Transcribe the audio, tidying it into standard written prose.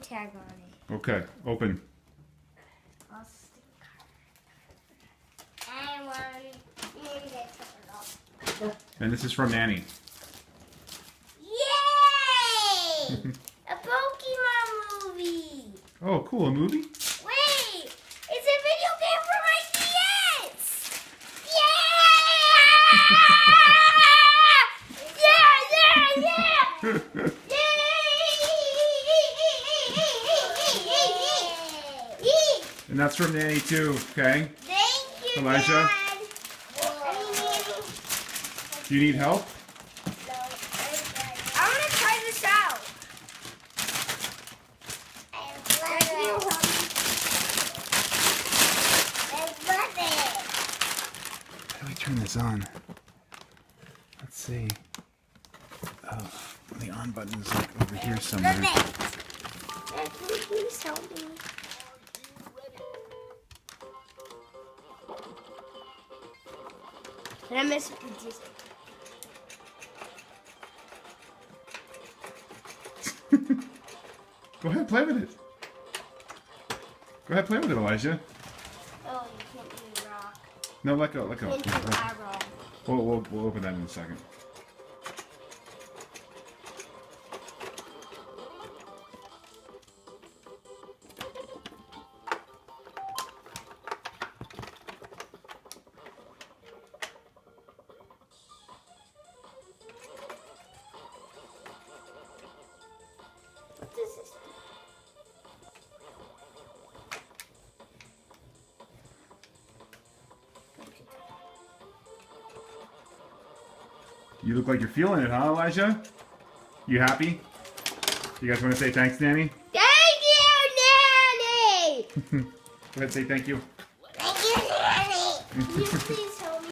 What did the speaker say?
tag on it. Okay, open. I'll stick I want Ninja Turtle. And this is from Nanny. Yay! A Pokemon movie. Oh, cool. A movie? Wait! It's a video game for my DS! Yeah! Yeah! Yay! And that's from Nanny too, okay? Thank you, Elijah? Dad. Do you need help? I want to try this out. How do I turn this on? Let's see. Oh, the on button is like over here somewhere. Dad, can you please help me? Did I miss just Go ahead, play with it. Go ahead, play with it, Elijah. Oh, you can't do rock. No, let go, let go. Can't do arrow. We'll open that in a second. What does this do? You look like you're feeling it, huh, Elijah? You happy? You guys want to say thanks, Nanny? Thank you, Nanny! Go ahead, say thank you. Thank you, Nanny! Can you please